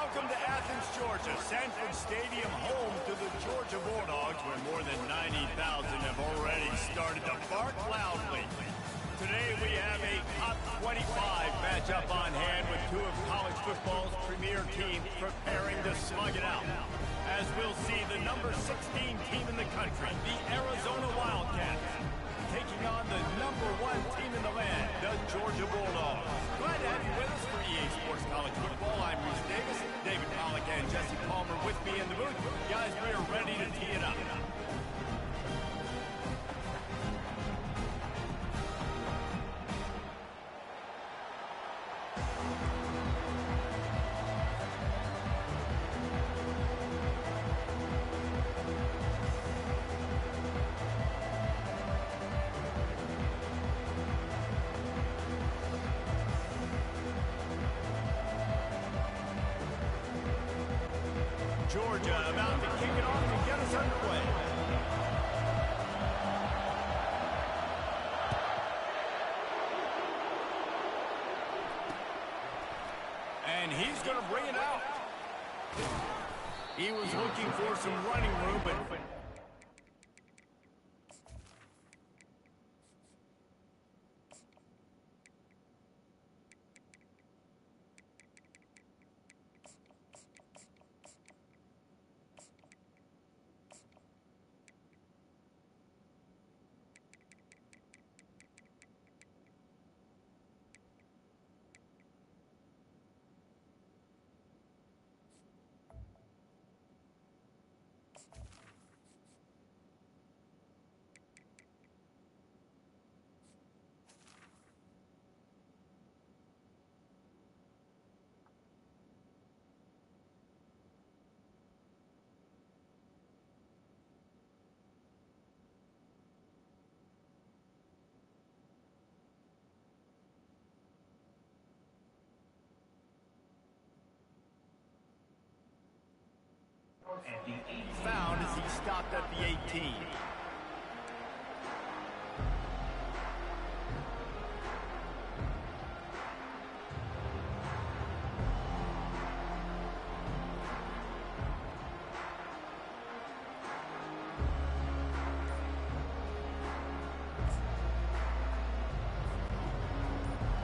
Welcome to Athens, Georgia, Sanford Stadium, home to the Georgia Bulldogs, where more than 90,000 have already started to bark loudly. Today we have a top 25 matchup on hand with two of college football's premier teams preparing to slug it out. As we'll see, the number 16 team in the country, the Arizona Wildcats, taking on the number 1 team in the land, the Georgia Bulldogs. Glad to have you with us for EA Sports College Football. I'm Reese Davis, David Pollack and Jesse Palmer with me in the booth. Guys, we are ready to tee it up. Georgia about to kick it off to get us underway. And he's going to bring it out. He was looking for some running room, but found as he stopped at the 18.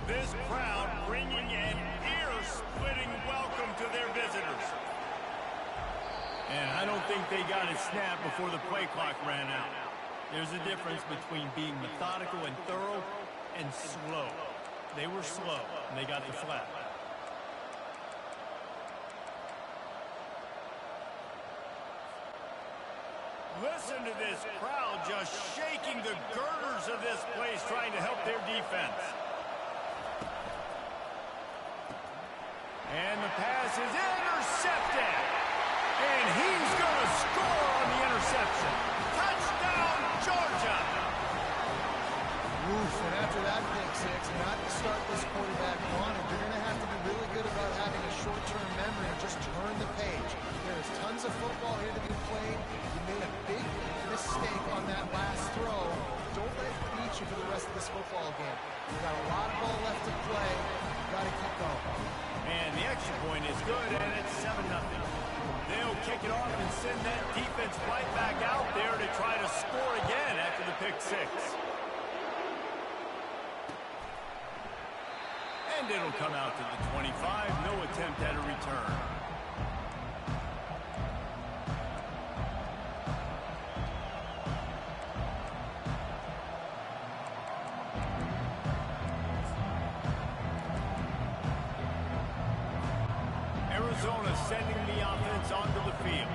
This crowd bringing an ear-splitting welcome to their visitors. And I don't think they got a snap before the play clock ran out. There's a difference between being methodical and thorough and slow. They were slow, and they got the flag. Listen to this crowd just shaking the girders of this place, trying to help their defense. And the pass is intercepted. And he's going to score on the interception. Touchdown, Georgia! Oof, and after that pick six, not to start this quarterback wanted, you're going to have to be really good about having a short-term memory and just turn the page. There is tons of football here to be played. You made a big mistake on that last throw. Don't let it beat you for the rest of this football game. You've got a lot of ball left to play. You've got to keep going. And the extra point is good, and it's 7-0. They'll kick it off and send that defense right back out there to try to score again after the pick six. And it'll come out to the 25. No attempt at a return. Arizona sending the offense onto the field.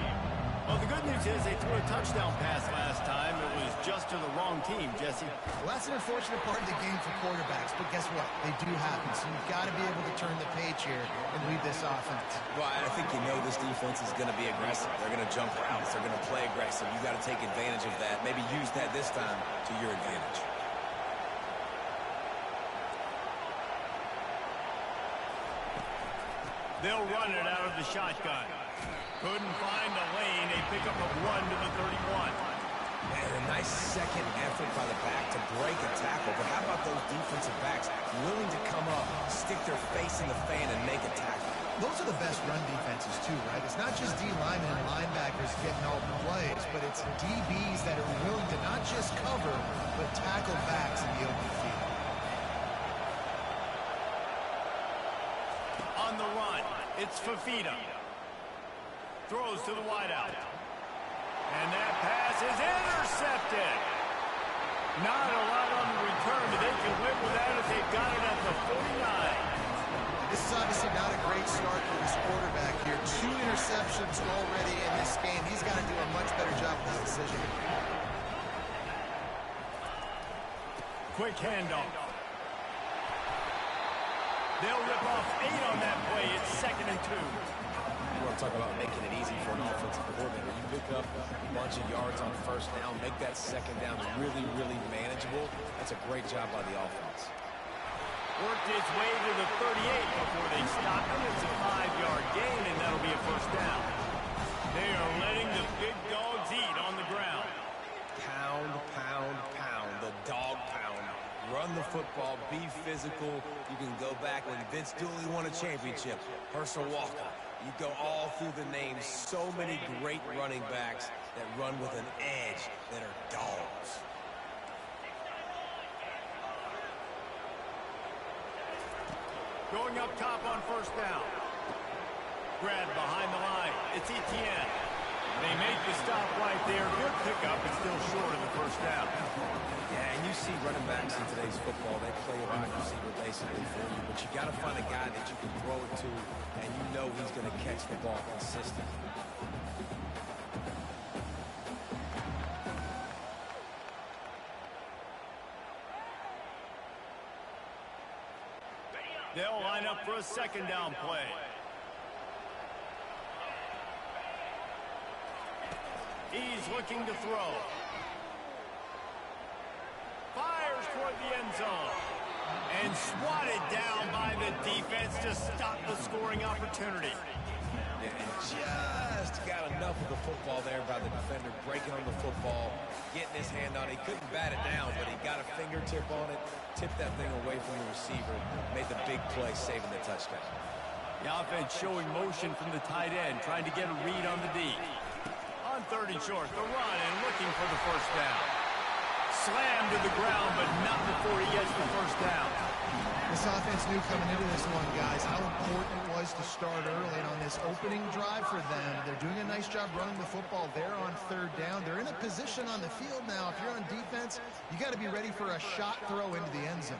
Well, the good news is they threw a touchdown pass last time. It was just to the wrong team, Jesse. Well, that's an unfortunate part of the game for quarterbacks, but guess what? They do happen, so you've got to be able to turn the page here and lead this offense. Well, I think you know this defense is going to be aggressive. They're going to jump routes. They're going to play aggressive. You've got to take advantage of that. Maybe use that this time to your advantage. They'll run it out of the shotgun. Couldn't find a lane. A pickup of 1 to the 31. And a nice second effort by the back to break a tackle. But how about those defensive backs willing to come up, stick their face in the fan, and make a tackle. Those are the best run defenses, too, right? It's not just D linemen and linebackers getting all the plays, but it's DBs that are willing to not just cover, but tackle backs in the open field. On the run, it's Fafita. Throws to the wideout. And that pass is intercepted. Not a lot on the return, but they can live with that as they've got it at the 49. This is obviously not a great start for this quarterback here. 2 interceptions already in this game. He's got to do a much better job with this decision. Quick handoff. They'll rip off 8 on that play. It's 2nd and 2. You want to talk about making it easy for an offensive coordinator. You pick up a bunch of yards on first down, make that second down really, really manageable. That's a great job by the offense. Worked his way to the 38 before they stopped him. It's a 5-yard gain, and that'll be a first down. They are letting the big dogs eat on the ground. Pound, pound, pound, the dog pound. Run the football, be physical. You can go back when Vince Dooley won a championship. Herschel Walker. You go all through the names. So many great running backs that run with an edge that are dogs. Going up top on first down. Grabbed behind the line. It's Etienne. They make the stop right there. Good pickup. It's still short of the first down. Yeah, and you see running backs in today's football, they play a wide receiver basically for you, but you got to find a guy that you can throw it to, and you know he's going to catch the ball consistently. They'll line up for a second down play. He's looking to throw. Fires toward the end zone. And swatted down by the defense to stop the scoring opportunity. And just got enough of the football there by the defender, breaking on the football, getting his hand on it. He couldn't bat it down, but he got a fingertip on it, tipped that thing away from the receiver, made the big play, saving the touchdown. The offense showing motion from the tight end, trying to get a read on the D. On 3rd and short, the run and looking for the first down. Slammed to the ground, but not before he gets the first down. This offense knew coming into this one, guys, how important it was to start early. And on this opening drive for them, they're doing a nice job running the football there on 3rd down. They're in a position on the field now. If you're on defense, you got to be ready for a shot throw into the end zone.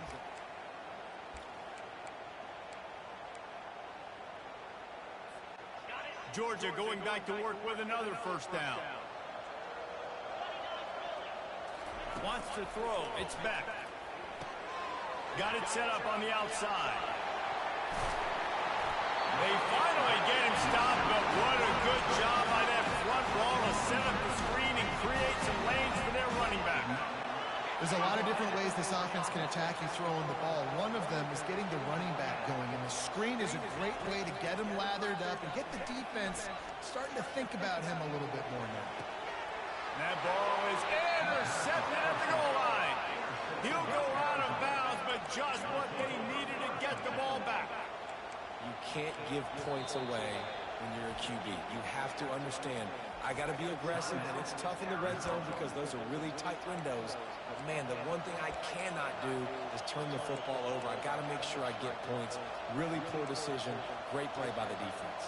Georgia going back to work with another first down. Wants to throw. It's back. Got it set up on the outside. They finally get him stopped, but what a good job by that front row to set up the screen and create some lanes for their running back. There's a lot of different ways this offense can attack you throwing the ball. One of them is getting the running back going, and the screen is a great way to get him lathered up and get the defense starting to think about him a little bit more now. That ball is intercepted at the goal line. He'll go out of bounds, but just what they needed to get the ball back. You can't give points away when you're a QB. You have to understand, I got to be aggressive, and it's tough in the red zone because those are really tight windows. But, man, the one thing I cannot do is turn the football over. I got to make sure I get points. Really poor decision. Great play by the defense.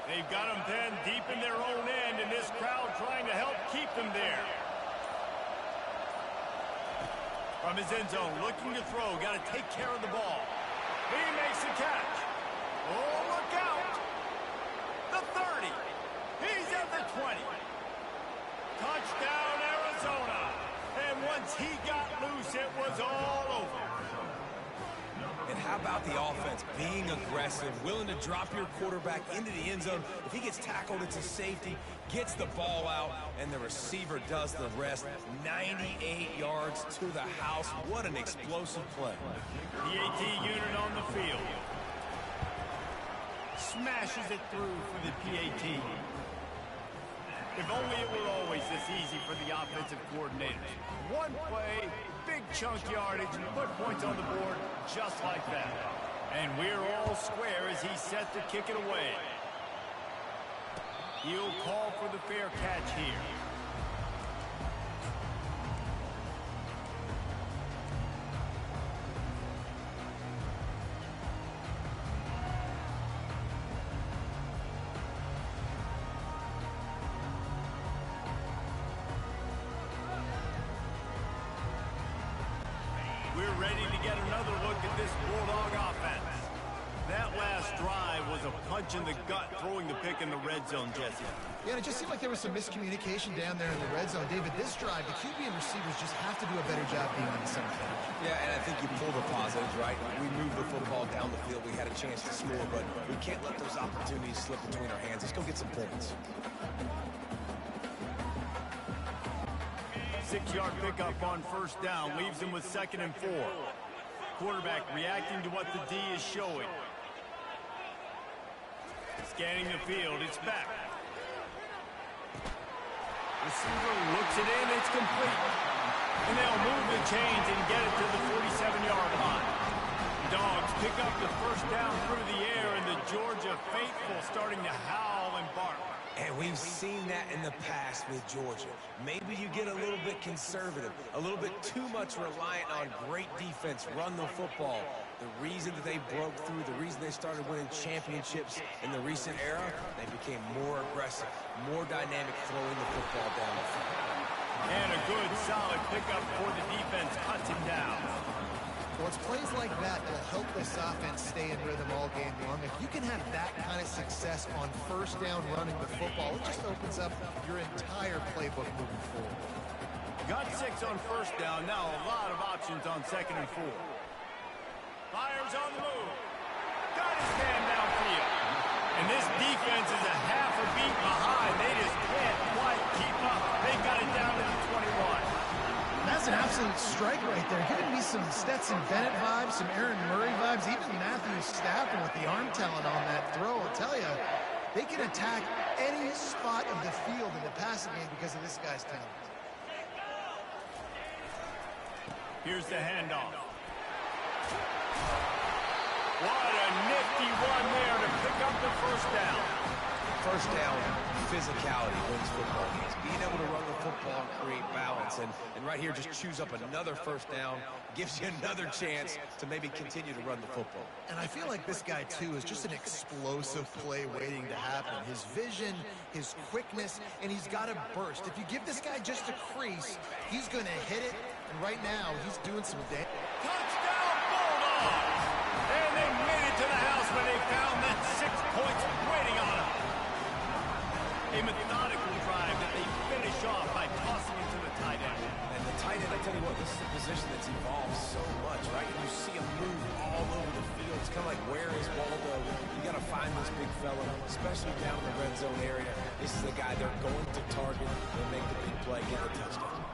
They've got them pinned deep in their own end, and this crowd trying to help keep them there. From his end zone, looking to throw, got to take care of the ball. He makes the catch. Oh, look out! The 30. He's at the 20. Touchdown, Arizona. And once he got loose, it was all over. And how about the offense being aggressive, willing to drop your quarterback into the end zone? If he gets tackled, it's a safety, gets the ball out, and the receiver does the rest. 98 yards to the house. What an explosive play. PAT unit on the field. Smashes it through for the PAT. If only it were always this easy for the offensive coordinators. One play, big chunk yardage, put points on the board just like that. And we're all square as he's set to kick it away. He'll call for the fair catch here. We're ready to get another look at this Bulldog offense. That last drive was a punch in the gut, throwing the pick in the red zone, Jesse. Yeah, and it just seemed like there was some miscommunication down there in the red zone. David, this drive, the QB and receivers just have to do a better job being on the same page. Yeah, and I think you pull the positives, right? We moved the football down the field. We had a chance to score, but we can't let those opportunities slip between our hands. Let's go get some points. 6-yard pickup on first down leaves him with 2nd and 4. Quarterback reacting to what the D is showing. Scanning the field, it's back. Receiver looks it in, it's complete. And they'll move the chains and get it to the 47-yard line. Dogs pick up the first down through the air, and the Georgia faithful starting to howl and bark. And we've seen that in the past with Georgia. Maybe you get a little bit conservative, a little bit too much reliant on great defense, run the football. The reason that they broke through, the reason they started winning championships in the recent era, they became more aggressive, more dynamic, throwing the football down the field. And a good, solid pickup for the defense cuts him down. Well, it's plays like that that'll help this offense stay in rhythm all game long. If you can have that kind of success on first down running the football, it just opens up your entire playbook moving forward. Got 6 on first down. Now a lot of options on 2nd and 4. Fires on the move. Got his man downfield. And this defense is a half a beat behind. They just can't quite keep up. They got it down to the 21. That's an absolute strike right there. Giving me some Stetson Bennett vibes, some Aaron Murray vibes, even Matthew Stafford with the arm talent on that throw. I'll tell you, they can attack any spot of the field in the passing game because of this guy's talent. Here's the handoff. What a nifty one there to pick up the first down. First down, physicality wins football games. Being able to run the football and create balance. And right here, just choose up another first down, gives you another chance to maybe continue to run the football. And I feel like this guy, too, is just an explosive play waiting to happen. His vision, his quickness, and he's got a burst. If you give this guy just a crease, he's going to hit it. And right now, he's doing some damage. Touchdown, Bulldogs! And they made it to the house when they found that 6 points waiting on them. A methodical drive that they finish off by tossing it to the tight end. And the tight end, I tell you what, this is a position that's evolved so much, right? You see him move all over the field. It's kind of like, where is Waldo? You got to find this big fella, especially down in the red zone area. This is the guy they're going to target and make the big play, get the touchdown.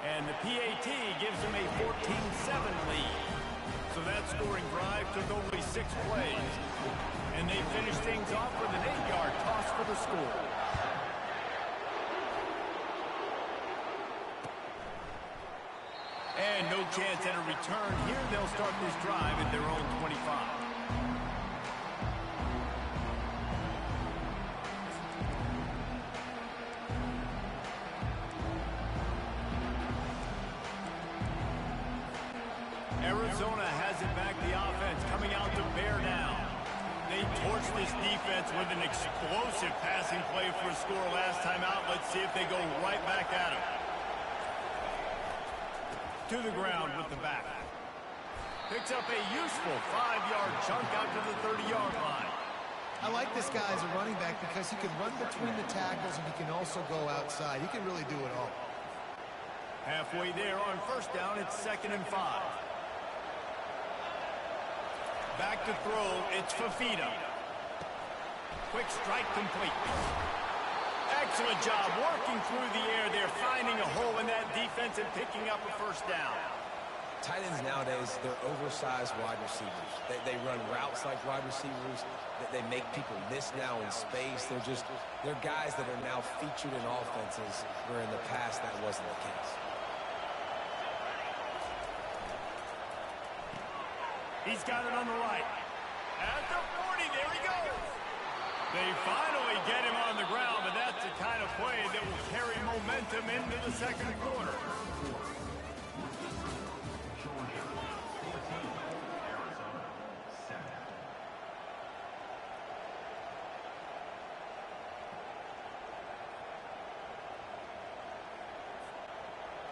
And the PAT gives them a 14-7 lead. So that scoring drive took only 6 plays. And they finished things off with an 8-yard toss for the score. And no chance at a return. Here they'll start this drive at their own 25. Arizona has it back, the offense coming out to bear down. They torched this defense with an explosive passing play for a score last time out. Let's see if they go right back at him. To the ground with the back. Picks up a useful 5-yard chunk out to the 30-yard line. I like this guy as a running back because he can run between the tackles and he can also go outside. He can really do it all. Halfway there on first down, it's 2nd and 5. Back to throw, it's Fafita. Quick strike complete. Excellent job working through the air there, finding a hole in that defense and picking up a first down. Tight ends nowadays, they're oversized wide receivers. They run routes like wide receivers. They make people miss now in space. They're guys that are now featured in offenses where in the past that wasn't the case. He's got it on the right. At the 40, there he goes. They finally get him on the ground, but that's the kind of play that will carry momentum into the second quarter.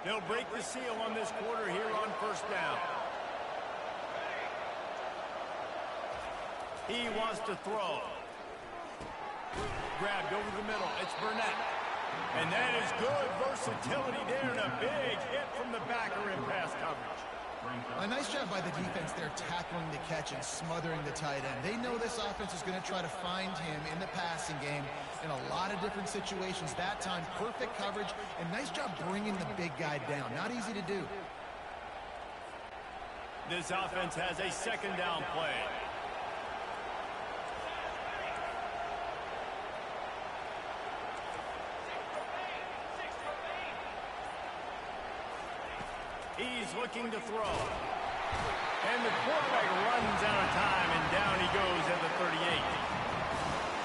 They'll break the seal on this quarter here on first down. He wants to throw. Grabbed over the middle. It's Burnett. And that is good versatility there and a big hit from the backer in pass coverage. A nice job by the defense there tackling the catch and smothering the tight end. They know this offense is going to try to find him in the passing game in a lot of different situations. That time, perfect coverage and nice job bringing the big guy down. Not easy to do. This offense has a second down play. He's looking to throw. And the quarterback runs out of time, and down he goes at the 38.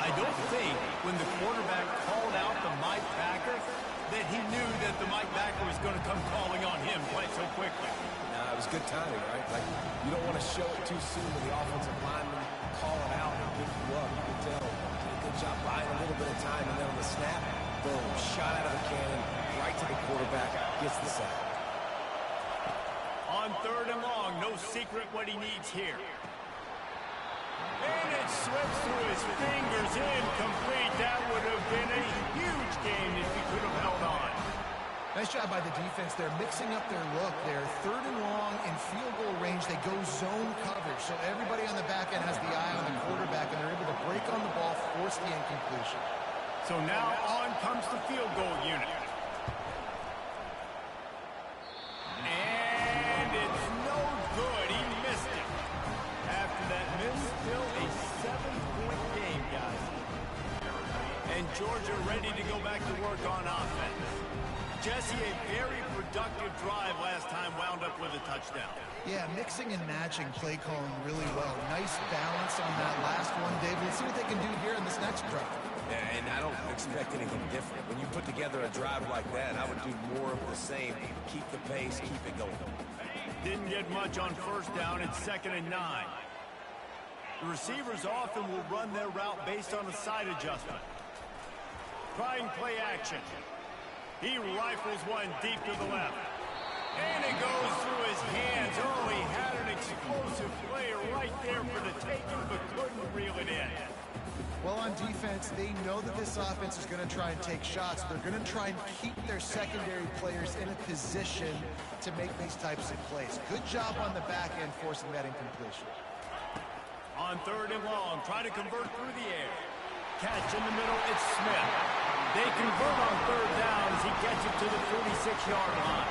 I don't think when the quarterback called out the Mike backer that he knew that the Mike backer was going to come calling on him quite so quickly. Nah, it was good timing, right? Like, you don't want to show it too soon when the offensive lineman call it out and pick you up. You can tell. Did a good job buying a little bit of time, and then on the snap, boom, shot out of the cannon, right to the quarterback, gets the sack. On third and long, no secret what he needs here. And it slips through his fingers, incomplete. That would have been a huge game if he could have held on. Nice job by the defense. They're mixing up their look. They're third and long in field goal range. They go zone coverage. So everybody on the back end has the eye on the quarterback, and they're able to break on the ball, force the incompletion. So now on comes the field goal unit. And it's no good. He missed it. After that miss, still a 7-point game, guys. And Georgia ready to go back to work on offense. Jesse, a very productive drive last time, wound up with a touchdown. Yeah, mixing and matching play calling really well. Nice balance on that last one, David. Let's see what they can do here in this next drive. Yeah, and I don't expect anything different. When you put together a drive like that, I would do more of the same. Keep the pace, keep it going. Didn't get much on first down. It's 2nd and 9. The receivers often will run their route based on a side adjustment. Trying play action. He rifles one deep to the left. And it goes through his hands. Oh, he had an explosive play right there for the taking, but couldn't reel it in. Well, on defense, they know that this offense is going to try and take shots. They're going to try and keep their secondary players in a position to make these types of plays. Good job on the back end forcing that incompletion. On third and long, trying to convert through the air. Catch in the middle, it's Smith. They convert on third down as he gets it to the 46-yard line.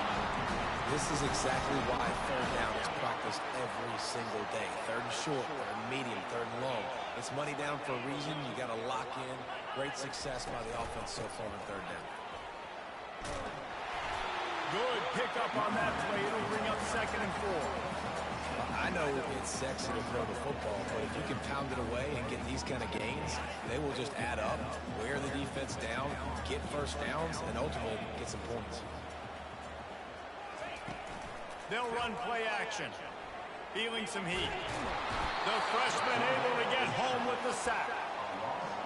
This is exactly why third down is practiced every single day. Third and short, third and medium, third and long. It's money down for a reason. You got to lock in. Great success by the offense so far on third down. Good pickup on that play. It'll bring up 2nd and 4. I know it's sexy to throw the football, but if you can pound it away and get these kind of gains, they will just add up, wear the defense down, get first downs, and ultimately get some points. They'll run play action. Feeling some heat. The freshman able to get home with the sack.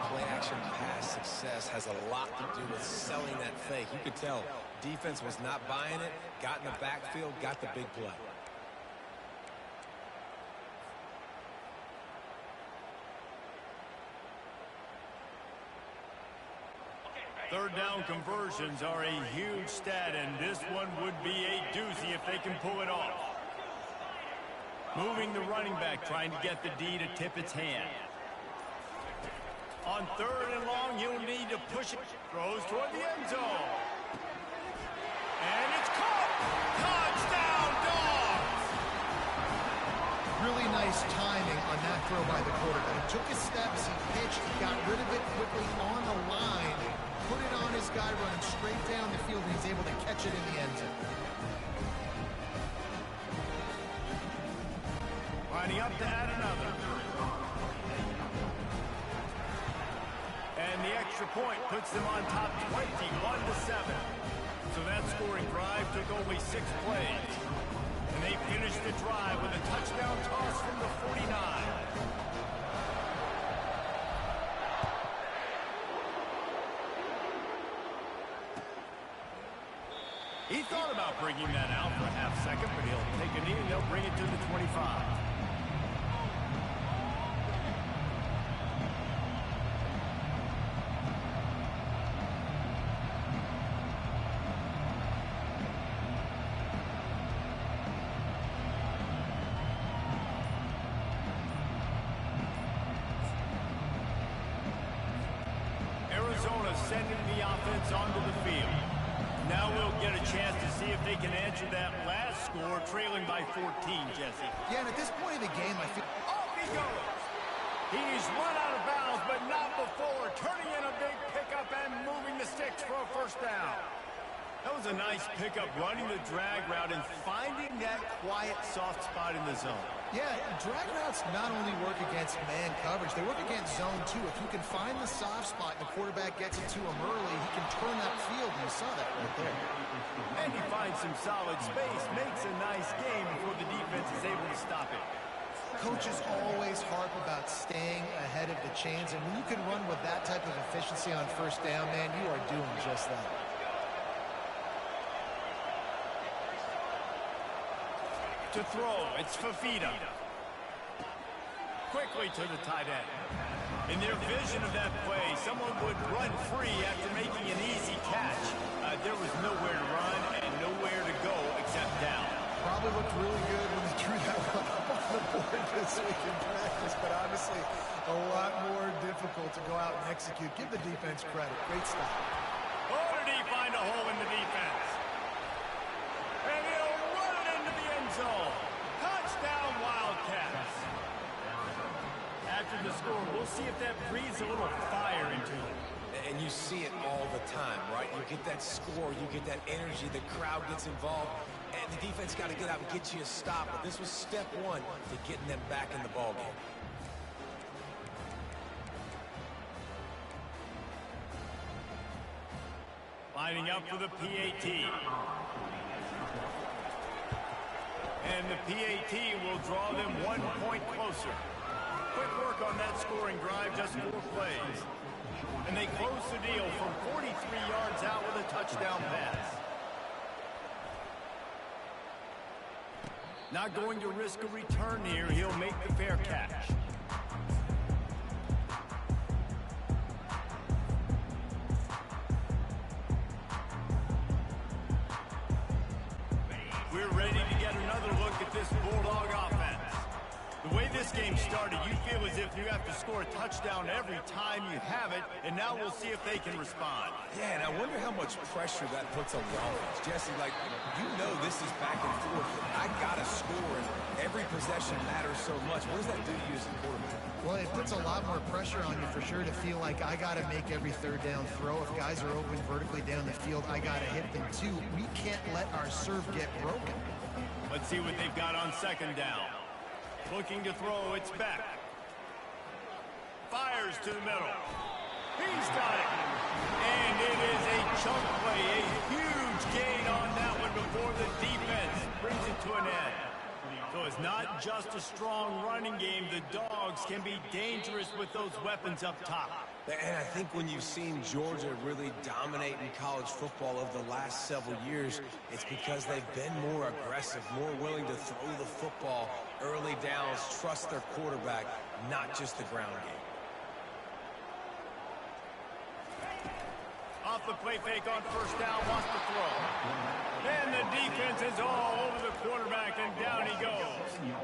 Play action pass success has a lot to do with selling that fake. You could tell defense was not buying it, got in the backfield, got the big play. Third down conversions are a huge stat, and this one would be a doozy if they can pull it off. Moving the running back, trying to get the D to tip its hand. On third and long, he'll need to push it. Throws toward the end zone. And it's caught! Touchdown, Dogs! really nice timing on that throw by the quarterback. He took his steps, he pitched, he got rid of it quickly on the line, put it on his guy running straight down the field, and he's able to catch it in the end zone. Lining up to add another. And the extra point puts them on top 21-7. So that scoring drive took only 6 plays. And they finished the drive with a touchdown toss from the 49. He thought about bringing that out for a half second, but he'll take a knee and they'll bring it to the 25. Arizona sending the offense onto the field. Now we'll get a chance to see if they can answer that last score, trailing by 14, Jesse. Yeah, and at this point in the game, I feel... Off he goes! He's run out of bounds, but not before, turning in a big pickup and moving the sticks for a first down. That was a nice pickup, running the drag route and finding that quiet, soft spot in the zone. Yeah, drag routes not only work against man coverage, they work against zone too. If you can find the soft spot and the quarterback gets it to him early, he can turn that field, and you saw that right there. And he finds some solid space, makes a nice game before the defense is able to stop it. Coaches always harp about staying ahead of the chains, and when you can run with that type of efficiency on first down, man, you are doing just that. To throw, it's Fafita. Quickly to the tight end. In their vision of that play, someone would run free after making an easy catch. There was nowhere to run and nowhere to go except down. Probably looked really good when they drew that one up on the board this week in practice, but obviously a lot more difficult to go out and execute. Give the defense credit. Great stop. Oh, did he find a hole in the defense? And he'll run it into the end zone. Touchdown, Wildcats. After the score, we'll see if that breathes a little fire into it. And you see it all the time, right? You get that score, you get that energy, the crowd gets involved, and the defense got to get out and get you a stop. But this was step one to getting them back in the ballgame. Lining up for the PAT. And the PAT will draw them 1 point closer. Quick work on that scoring drive, just 4 plays. And they close the deal from 43 yards out with a touchdown pass. Not going to risk a return here. He'll make the fair catch. We're ready to get another look at this Bulldog offense. The way this game started, you feel as if you have to score a touchdown every time you have it, and now we'll see if they can respond. Yeah, and I wonder how much pressure that puts on the offense. Jesse, like, you know this is back and forth. I got to score, and every possession matters so much. What does that do to you as a quarterback? Well, it puts a lot more pressure on you for sure to feel like I got to make every third down throw. If guys are open vertically down the field, I got to hit them too. We can't let our serve get broken. Let's see what they've got on second down. Looking to throw, it's back. Fires to the middle. He's got it. And it is a chunk play, a huge gain on that one before the defense brings it to an end. So it's not just a strong running game. The Dogs can be dangerous with those weapons up top. And I think when you've seen Georgia really dominate in college football over the last several years, it's because they've been more aggressive, more willing to throw the football early downs, trust their quarterback, not just the ground game. Off the play fake on first down, wants to throw. And the defense is all over the quarterback, and down he goes.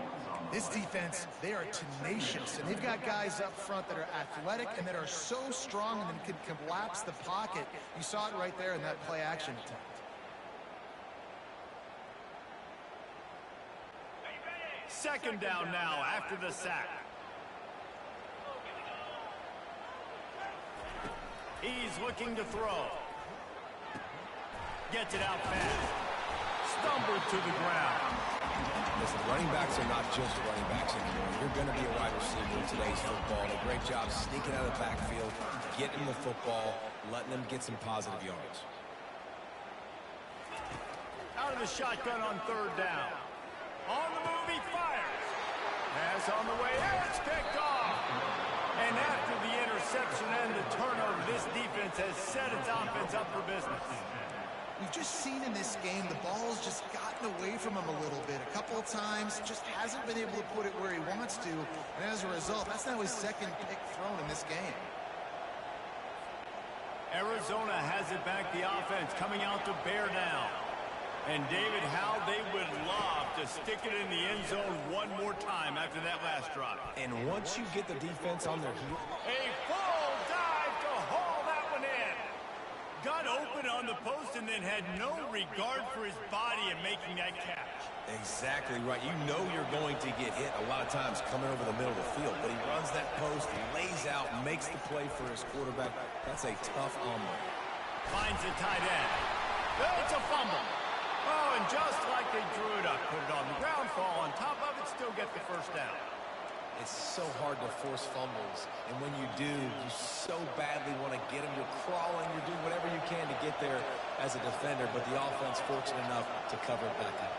This defense, they are tenacious, and they've got guys up front that are athletic and that are so strong and can collapse the pocket. You saw it right there in that play action attempt. Second down now after the sack. He's looking to throw. Gets it out fast. Stumbled to the ground. Listen, running backs are not just running backs anymore. You're going to be a wide receiver in today's football. A great job sneaking out of the backfield, getting the football, letting them get some positive yards. Out of the shotgun on third down. On the move, he fires. Pass on the way, and it's picked off. And after the interception and the turnover, this defense has set its offense up for business. We've just seen in this game the ball's just gotten away from him a little bit. A couple of times, just hasn't been able to put it where he wants to. And as a result, that's now his second pick thrown in this game. Arizona has it back, the offense coming out to bear down. And David, how they would love to stick it in the end zone one more time after that last drive. And once you get the defense on their heel, a full dive to haul that one in. Got open on the post and then had no regard for his body in making that catch. exactly right. You know you're going to get hit a lot of times coming over the middle of the field, but he runs that post, lays out, makes the play for his quarterback. That's a tough omelet. Finds a tight end. It's a fumble. Oh, and just like they drew it up, put it on the ground, fall on top of it, still get the first down. It's so hard to force fumbles, and when you do, you so badly want to get them. You're crawling, you're doing whatever you can to get there as a defender, but the offense fortunate enough to cover it back up.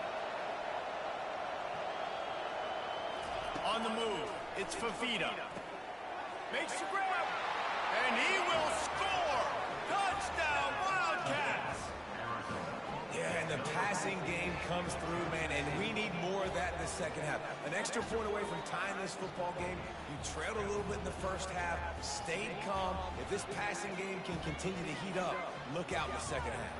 On the move, it's Fafita. Makes the grab, and he will score! Touchdown, Wildcats! Yeah, and the passing game comes through, man, and we need more of that in the second half. An extra point away from tying this football game. You trailed a little bit in the first half, stayed calm. If this passing game can continue to heat up, look out in the second half.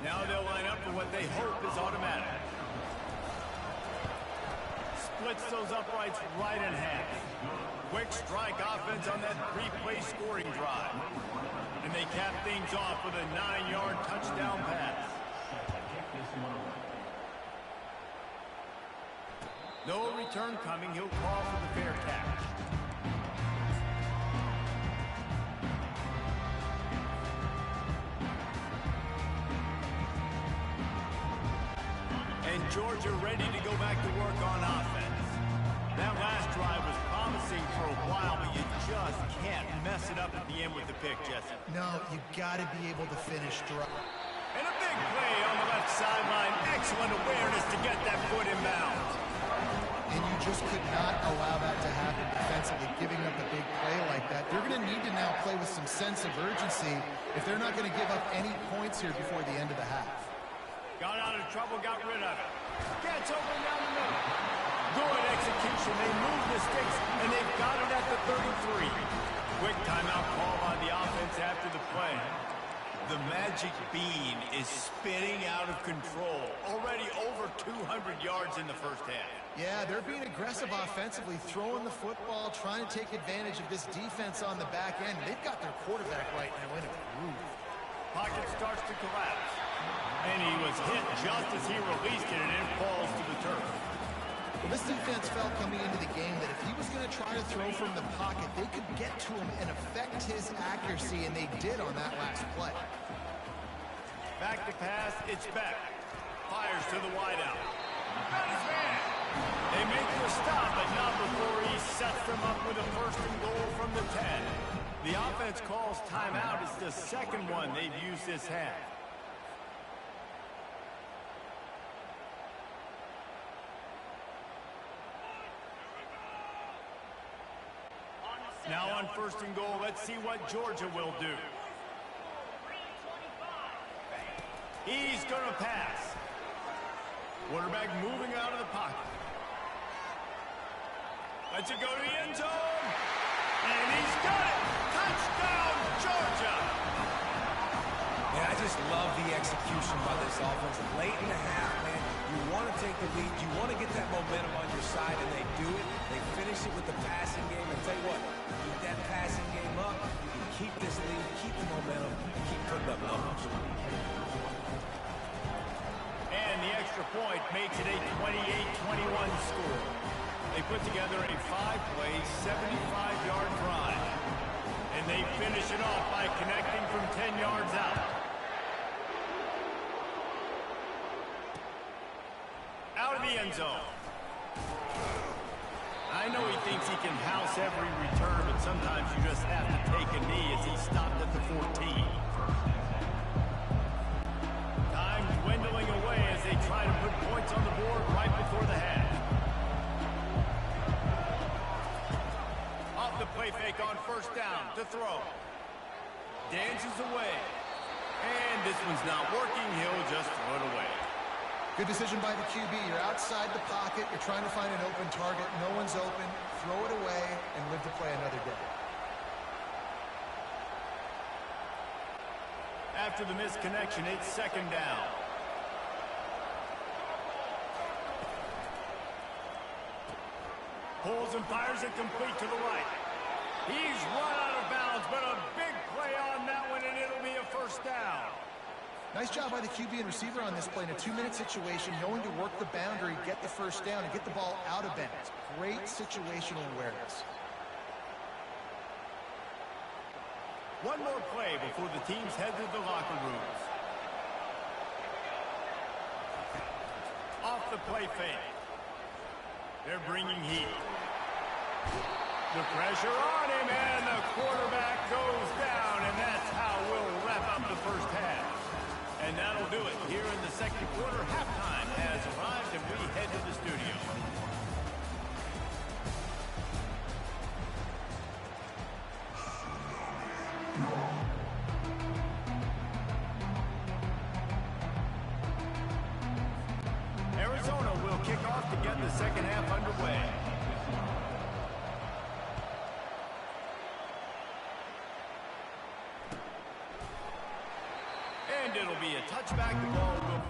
Now they'll line up for what they hope is automatic. Splits those uprights right in half. Quick strike offense on that three-play scoring drive. And they cap things off with a 9-yard touchdown pass. No return coming. He'll call for the fair catch. And Georgia ready to go back to work on offense. That last drive was promising for a while, but you just can't mess it up at the end with the pick, Jesse. No, you got to be able to finish dry. And a big play on the left sideline. Excellent awareness to get that foot in bounds. And you just could not allow that to happen defensively, giving up a big play like that. They're going to need to now play with some sense of urgency if they're not going to give up any points here before the end of the half. Got out of trouble, got rid of it. Gets open down the middle. Good execution. They move the sticks, and they've got it at the 33. Quick timeout call by the offense after the play. The magic bean is spinning out of control. Already over 200 yards in the first half. Yeah, they're being aggressive offensively, throwing the football, trying to take advantage of this defense on the back end. They've got their quarterback right now in a groove. Pocket starts to collapse. And he was hit just as he released it, and it falls to the turf. Well, this defense felt coming into the game that if he was going to try to throw from the pocket, they could get to him and affect his accuracy, and they did on that last play. Back to pass, it's Beck. Fires to the wideout. Got his man. They make the stop, but not before he sets them up with a first and goal from the 10. The offense calls timeout. It's the second one they've used this half. Now on first and goal, let's see what Georgia will do. He's going to pass. Quarterback moving out of the pocket. Lets it go to the end zone. And he's got it. Touchdown, Georgia. Man, I just love the execution by this offense. Late in the half, man, you want to take the lead. You want to get that momentum on your side, and they do it. They finish it with the passing game. And tell you what, keep that passing game up. You can keep this lead, keep the momentum, and keep putting up numbers. And the extra point makes it a 28-21 score. They put together a 5-play, 75-yard drive. And they finish it off by connecting from 10 yards out. Out of the end zone. I know he thinks he can house every return, but sometimes you just have to take a knee as he stopped at the 14. Time dwindling away as they try to put points on the board right before the half. Off the play fake on first down to throw. Dances away. And this one's not working. He'll just throw it away. Good decision by the QB. You're outside the pocket. You're trying to find an open target. No one's open. Throw it away and live to play another day. After the missed connection, it's second down. Pulls and fires it complete to the right. He's run out of bounds, but a big play on that one, and it'll be a first down. Nice job by the QB and receiver on this play in a 2-minute situation, knowing to work the boundary, get the first down, and get the ball out of bounds. Great situational awareness. One more play before the teams head to the locker rooms. Off the play fake. They're bringing heat. The pressure on him, and the quarterback goes down, and that's how we'll wrap up the first half. And that'll do it here in the second quarter. Halftime has arrived, and we head to the studio. Arizona will kick off to get the second half underway. And it'll be a touchback. The ball will...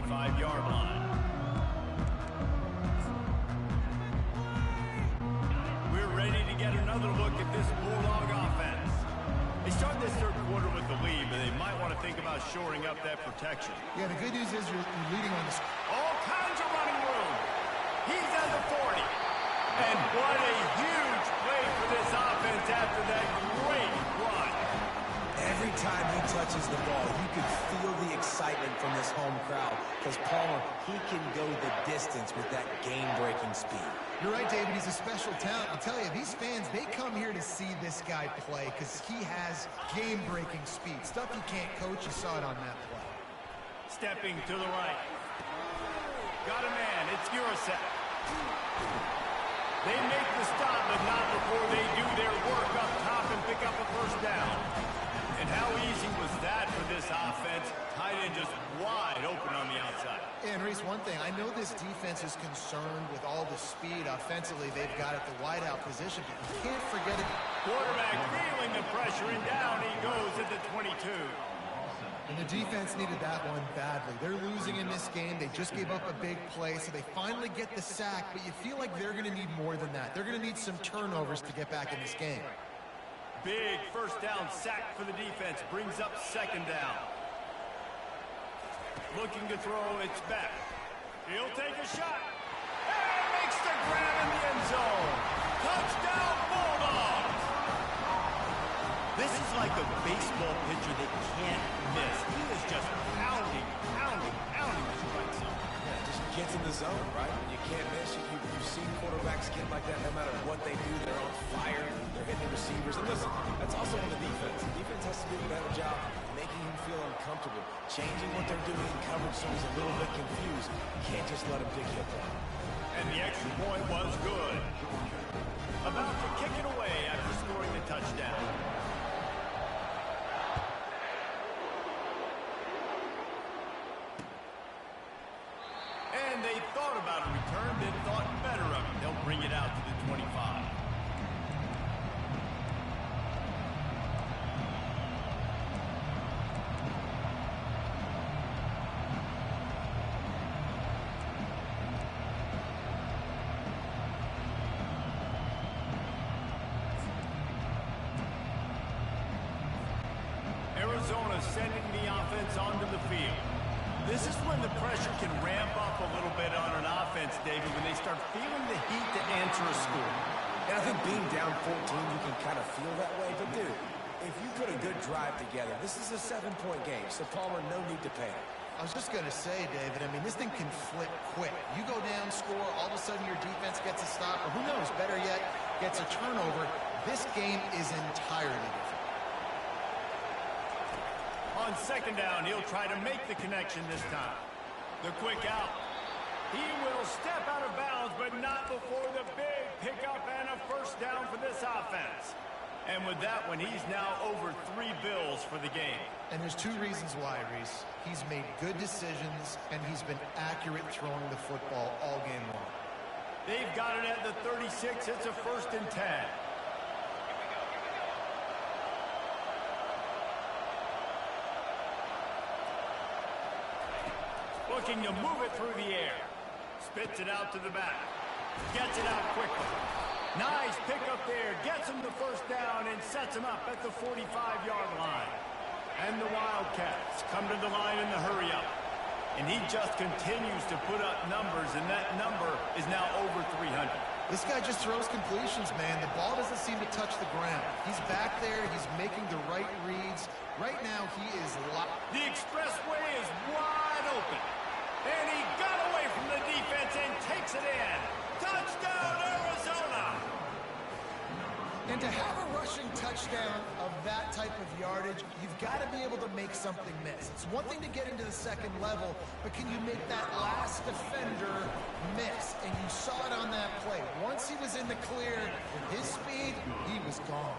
Five-yard line. We're ready to get another look at this Bulldog offense. They start this third quarter with the lead, but they might want to think about shoring up that protection. Yeah, the good news is you're leading on this. All kinds of running room. He's at the 40. And what a huge play for this offense after that great run. Every time he touches the ball, you can feel the excitement from this home crowd because Palmer, he can go the distance with that game-breaking speed. You're right, David. He's a special talent. I'll tell you, these fans, they come here to see this guy play because he has game-breaking speed. Stuff you can't coach. You saw it on that play. Stepping to the right. Got a man. It's Ncaa. They make the stop, but not before they do their work up top and pick up a first down. And how easy was that for this offense? Tight end just wide open on the outside. And And Reese, one thing, I know this defense is concerned with all the speed offensively they've got at the wideout position, but you can't forget it. Quarterback feeling the pressure, and down he goes at the 22. And the defense needed that one badly. They're losing in this game. They just gave up a big play, so they finally get the sack, but you feel like they're going to need more than that. They're going to need some turnovers to get back in this game. Big first down sack for the defense. Brings up second down. Looking to throw, it's back. He'll take a shot. And makes the grab in the end zone. Touchdown, Bulldogs! This is like a baseball pitcher that can't miss. He is just pounding the strike zone. Yeah, just gets in the zone, right? When you can't miss, you've seen quarterbacks get like that no matter what they do. They're on fire. They're hitting the receivers. And listen, that's also on the defense. The defense has to do a better job making him feel uncomfortable, changing what they're doing in coverage so he's a little bit confused. You can't just let him pick you up. And the extra point was good. About to kick it away after scoring the touchdown. And they thought about a return, then thought better of it. They'll bring it out to the 25. Arizona sending the offense onto the field. This is when the pressure can ramp up a little bit on an offense, David, when they start feeling the heat to answer a score. And I think being down 14, you can kind of feel that way. But, dude, if you put a good drive together, this is a 7-point game, so Palmer, no need to panic. I was just going to say, David, I mean, this thing can flip quick. You go down, score, all of a sudden your defense gets a stop, or who knows, better yet, gets a turnover. This game is entirely different. On second down, he'll try to make the connection this time. The quick out. He will step out of bounds, but not before the big pickup and a first down for this offense. And with that one, he's now over 3 bills for the game. And there's 2 reasons why, Reese. He's made good decisions, and he's been accurate throwing the football all game long. They've got it at the 36. It's a 1st and 10. Looking to move it through the air. Spits it out to the back. Gets it out quickly. Nice pickup there. Gets him the first down and sets him up at the 45-yard line. And the Wildcats come to the line in the hurry-up. And he just continues to put up numbers, and that number is now over 300. This guy just throws completions, man. The ball doesn't seem to touch the ground. He's back there. He's making the right reads. Right now, he is locked. The expressway is wide open. And he got away from the defense and takes it in. Touchdown, Arizona! And to have a rushing touchdown of that type of yardage, you've got to be able to make something miss. It's one thing to get into the second level, but can you make that last defender miss? And you saw it on that play. Once he was in the clear, with his speed, he was gone.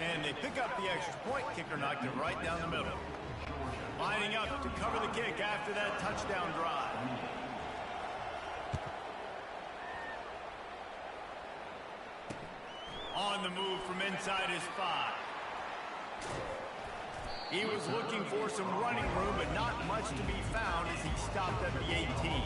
And they pick up the extra point. Kicker knocked it right down the middle. Lining up to cover the kick after that touchdown drive. On the move from inside his 5. He was looking for some running room, but not much to be found as he stopped at the 18.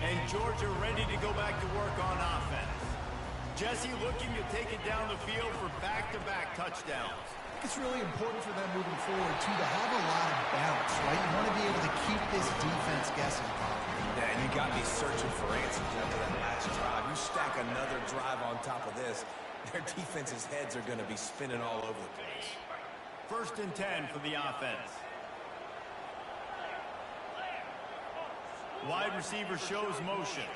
And Georgia ready to go back to work on offense. Jesse looking to take it down the field for back-to-back touchdowns. I think it's really important for them moving forward, too, to have a lot of balance, right? You want to be able to keep this defense guessing. Yeah, and you got me searching for answers after that last drive. You stack another drive on top of this, their defense's heads are going to be spinning all over the place. 1st and 10 for the offense. Wide receiver shows motion.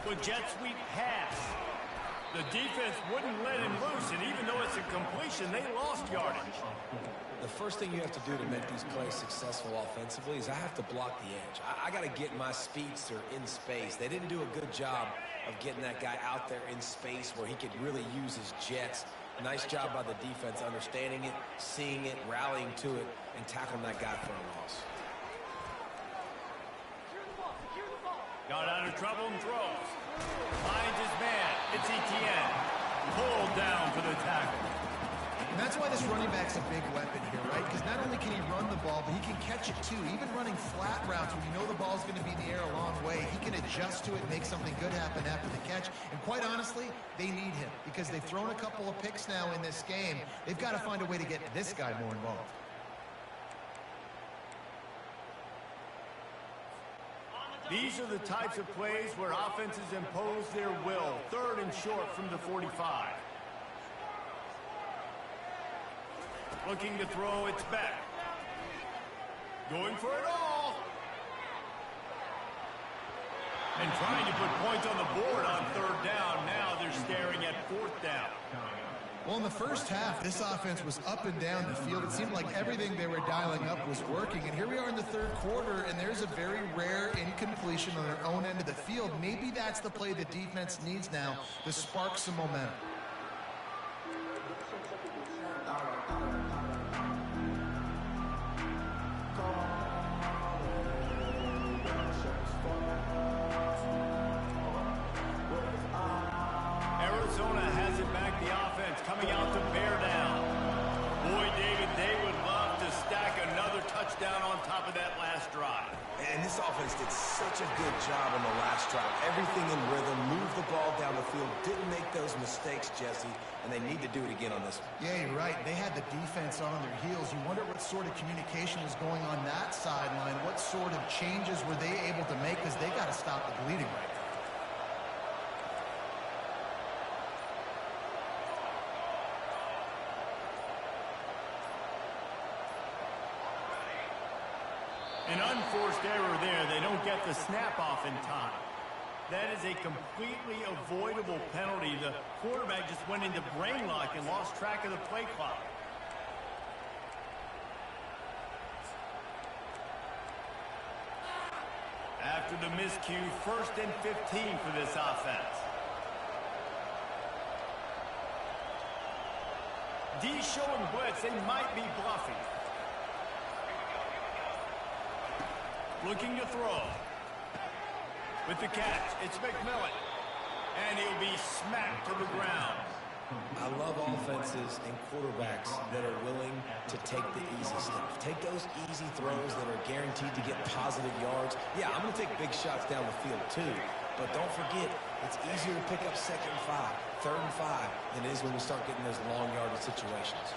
With jet sweep pass. The defense wouldn't let him loose, and even though it's a completion, they lost yardage. The first thing you have to do to make these plays successful offensively is I have to block the edge. I got to get my speedster in space. They didn't do a good job of getting that guy out there in space where he could really use his jets. Nice job by the defense understanding it, seeing it, rallying to it, and tackling that guy for a loss. Got out of trouble and throws. Finds his man. It's Etienne. Pulled down for the tackle. And that's why this running back's a big weapon here, right? Because not only can he run the ball, but he can catch it too. Even running flat routes where you know the ball's going to be in the air a long way, he can adjust to it, make something good happen after the catch. And quite honestly, they need him because they've thrown a couple of picks now in this game. They've got to find a way to get this guy more involved. These are the types of plays where offenses impose their will. 3rd and short from the 45. Looking to throw, it's back. Going for it all. And trying to put points on the board on 3rd down. Now they're staring at 4th down. Well, in the first half, this offense was up and down the field. It seemed like everything they were dialing up was working. And here we are in the 3rd quarter, and there's a very rare incompletion on their own end of the field. Maybe that's the play the defense needs now to spark some momentum. Arizona has it back, the offense coming out to bear down. Boy, David, they would love to stack another touchdown on top of that last drive. And this offense did such a good job on the last drive. Everything in rhythm, moved the ball down the field, didn't make those mistakes, Jesse, and they need to do it again on this one. Yeah, you're right. They had the defense on their heels. You wonder what sort of communication was going on that sideline. What sort of changes were they able to make because they got to stop the bleeding right now. An unforced error there. They don't get the snap off in time. That is a completely avoidable penalty. The quarterback just went into brain lock and lost track of the play clock. After the miscue, 1st and 15 for this offense. D showing blitz. They might be bluffing. Looking to throw. With the catch, it's McMillan. And he'll be smacked to the ground. I love offenses and quarterbacks that are willing to take the easy stuff. Take those easy throws that are guaranteed to get positive yards. Yeah, I'm going to take big shots down the field too. But don't forget, it's easier to pick up 2nd and 5, 3rd and 5 than it is when we start getting those long yardage situations.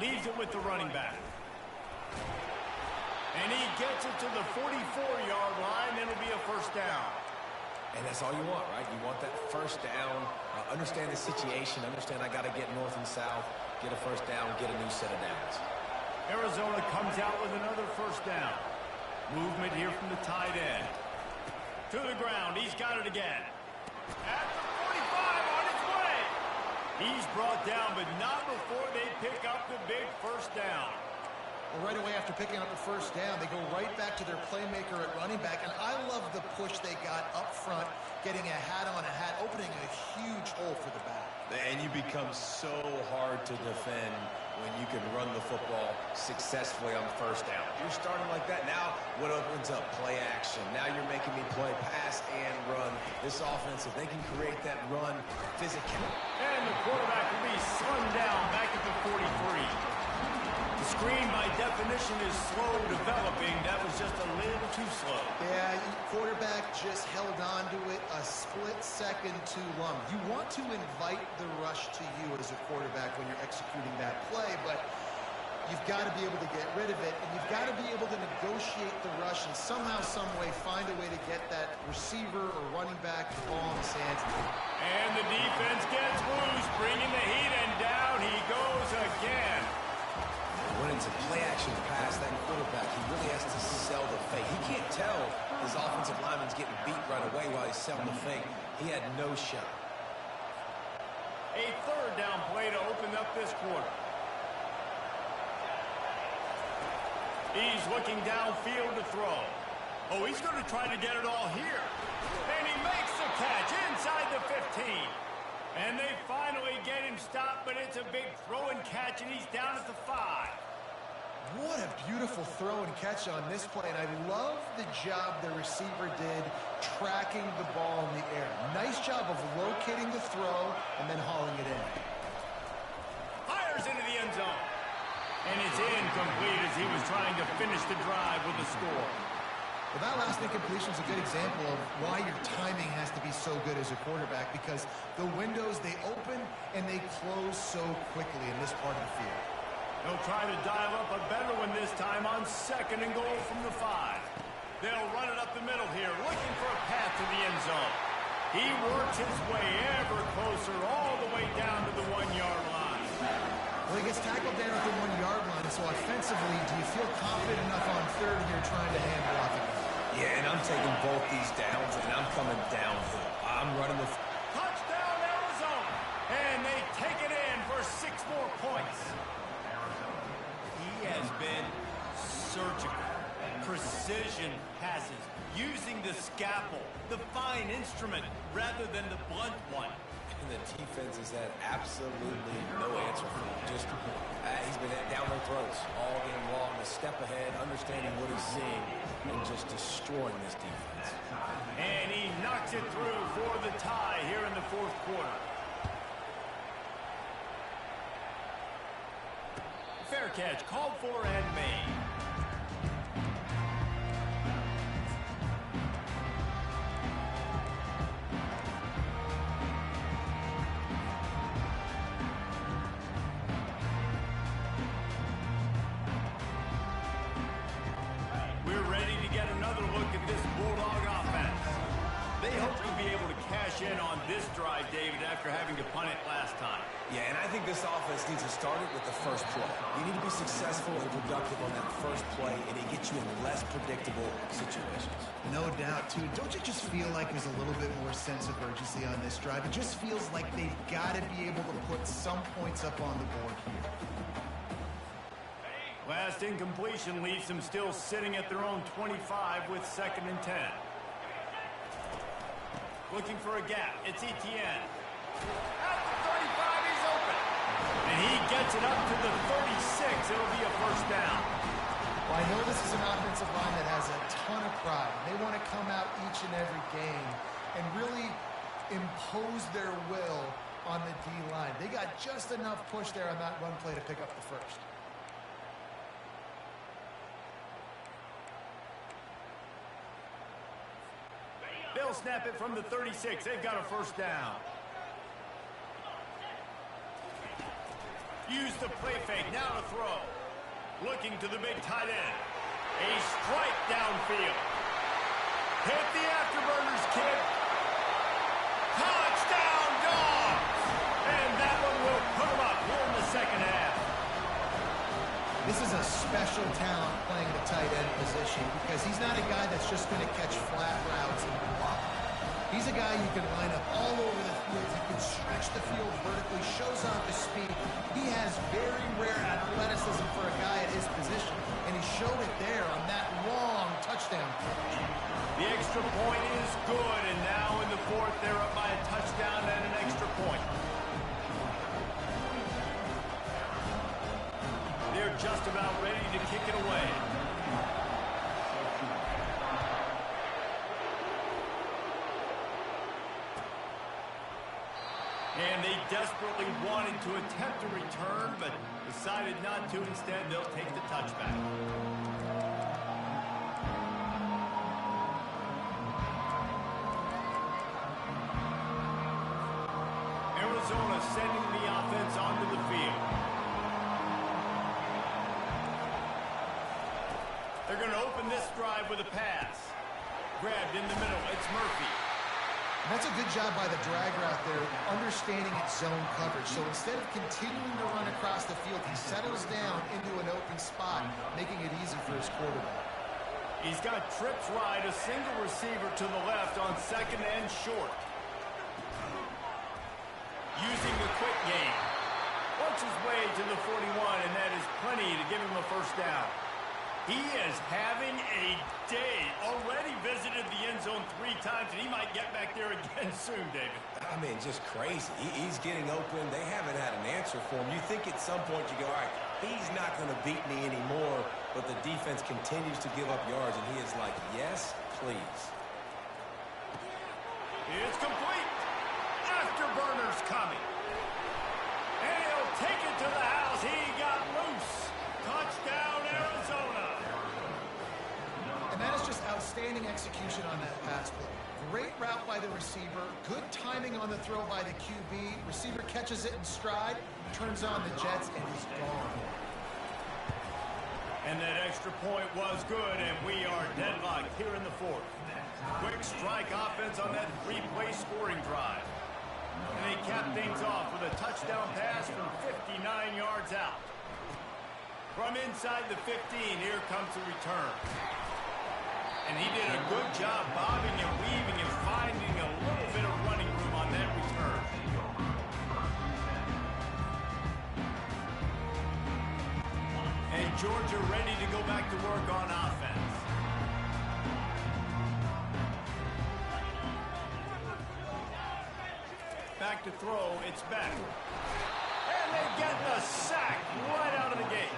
Leaves it with the running back. And he gets it to the 44-yard line. It'll be a 1st down. And that's all you want, right? You want that 1st down. Understand the situation. Understand I got to get north and south, get a 1st down, get a new set of downs. Arizona comes out with another 1st down. Movement here from the tight end. To the ground. He's got it again. At the 45 on its way. He's brought down, but not before they pick up the big 1st down. Well, right away after picking up the 1st down, they go right back to their playmaker at running back. And I love the push they got up front, getting a hat on a hat, opening a huge hole for the back. And you become so hard to defend when you can run the football successfully on 1st down. You're starting like that. Now, what opens up? Play action. Now you're making me play pass and run. This offense, if they can create that run physically. And the quarterback will be slung down back at the 43. The screen, by definition, is slow developing. That was just a little too slow. Yeah, quarterback just held on to it a split second too long. You want to invite the rush to you as a quarterback when you're executing that play, but you've got to be able to get rid of it, and you've got to be able to negotiate the rush and somehow, some way, find a way to get that receiver or running back the ball in his hands. And the defense gets loose, bringing the heat, and down he goes again. When it's a play-action pass, that quarterback, he really has to no shot. A third down play to open up this quarter. He's looking downfield to throw. Oh, he's going to try to get it all here. And he makes the catch inside the 15. And they finally get him stopped, but it's a big throw and catch, and he's down at the 5. What a beautiful throw and catch on this play, and I love the job the receiver did tracking the ball in the air. Nice job of locating the throw and then hauling it in. Fires into the end zone. And it's incomplete as he was trying to finish the drive with a score. Well, that last incompletion is a good example of why your timing has to be so good as a quarterback, because the windows, they open and they close so quickly in this part of the field. They'll try to dial up a better one this time on 2nd and goal from the 5. They'll run it up the middle here, looking for a path to the end zone. He works his way ever closer all the way down to the 1-yard line. Well, he gets tackled down at the 1-yard line, so offensively, do you feel confident enough on 3rd here trying to hand it off again? Yeah, and I'm taking both these downs, and I'm coming downhill. I'm running the... Touchdown, Arizona! And they take it in for 6 more points. He has been surgical. Precision passes, using the scalpel, the fine instrument, rather than the blunt one. And the defense has had absolutely no answer for him. Just, he's been down their throats all game long, a step ahead, understanding what he's seeing, and just destroying this defense. And he knocks it through for the tie here in the 4th quarter. Fair catch, called for and made. We're ready to get another look at this Bulldog offense. They hope to be able to cash in on this drive, David, after having to punt it last time. Yeah, and I think this offense needs to start it with the first play. You need to be successful and productive on that first play, and it gets you in less predictable situations. No doubt, too. Don't you just feel like there's a little bit more sense of urgency on this drive? It just feels like they've got to be able to put some points up on the board here. Last incompletion leaves them still sitting at their own 25 with 2nd and 10. Looking for a gap. It's Etienne. At the 35, he's open. And he gets it up to the 36. It'll be a first down. Well, I know this is an offensive line that has a ton of pride. They want to come out each and every game and really impose their will on the D-line. They got just enough push there on that run play to pick up the first. They'll snap it from the 36. They've got a first down. Use the play fake. Now to throw. Looking to the big tight end. A strike downfield. Hit the afterburners, kid. Touchdown, Dogs! And that one will put them up here in the 2nd half. This is a special talent playing the tight end position because he's not a guy that's just going to catch flat routes and block. He's a guy you can line up all over the field. He can stretch the field vertically, shows off his speed. He has very rare athleticism for a guy at his position, and he showed it there on that long touchdown catch. The extra point is good, and now in the 4th, they're up by a touchdown and an extra point. They're just about ready to kick it away. And they desperately wanted to attempt a return, but decided not to. Instead, they'll take the touchback. Arizona sending the offense onto the field. They're going to open this drive with a pass. Grabbed in the middle. It's Murphy. And that's a good job by the drag route there, understanding its zone coverage. So instead of continuing to run across the field, he settles down into an open spot, making it easy for his quarterback. He's got trips right, a single receiver to the left on 2nd and short. using the quick game. Works his way to the 41, and that is plenty to give him a first down. He is having a day. Already visited the end zone 3 times, and he might get back there again soon, David. I mean, just crazy. He's getting open. They haven't had an answer for him. You think at some point you go, all right, he's not going to beat me anymore, but the defense continues to give up yards, and he is like, yes, please. It's complete. Afterburner's coming. And he'll take it to the house. He got loose. Touchdown, Arizona. And that is just outstanding execution on that pass play. Great route by the receiver. Good timing on the throw by the QB. Receiver catches it in stride, turns on the jets, and is gone. And that extra point was good, and we are deadlocked here in the 4th. Quick strike offense on that 3-play scoring drive. And they cap things off with a touchdown pass from 59 yards out. From inside the 15, here comes the return. And he did a good job bobbing and weaving and finding a little bit of running room on that return. And Georgia ready to go back to work on offense. Back to throw, it's back. And they get the sack right out of the gate.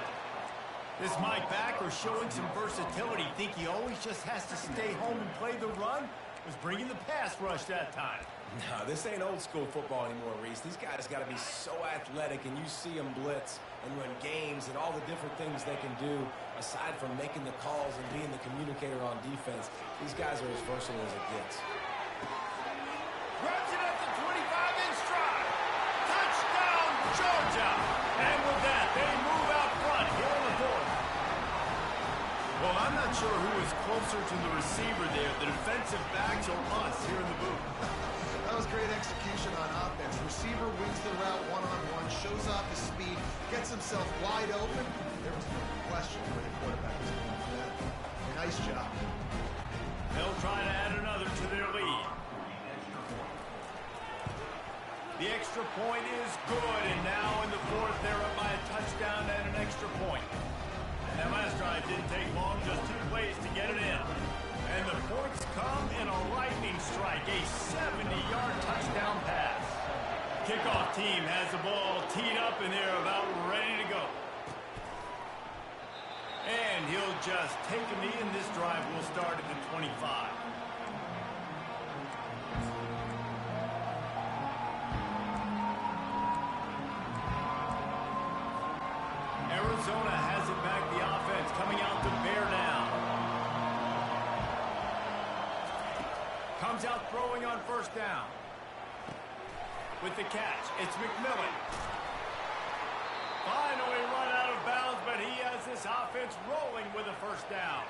This Mike backer showing some versatility. Think he always just has to stay home and play the run? Was bringing the pass rush that time. No, this ain't old school football anymore, Reese. These guys got to be so athletic, and you see them blitz and run games and all the different things they can do aside from making the calls and being the communicator on defense. These guys are as versatile as it gets. Grabs it at the 25 in stride. Touchdown, Georgia. And with that, they move out front here in the 4th. Well, I'm not sure who is closer to the receiver there, the defensive backs or us here in the booth. That was great execution on offense. Receiver wins the route one-on-one, shows off his speed, gets himself wide open. There was no question where the quarterback was going for that. Nice job. They'll try to add another to their lead. The extra point is good, and now in the 4th, they're up by a touchdown and an extra point. And that last drive didn't take long, just 2 plays to get it in. And the points come in a lightning strike, a 70-yard touchdown pass. Kickoff team has the ball teed up, and they're about ready to go. And he'll just take a knee, and this drive will start at the 25. Arizona has it back, the offense coming out to bear down. Comes out throwing on first down. With the catch, it's McMillan. Finally run out of bounds, but he has this offense rolling with a first down.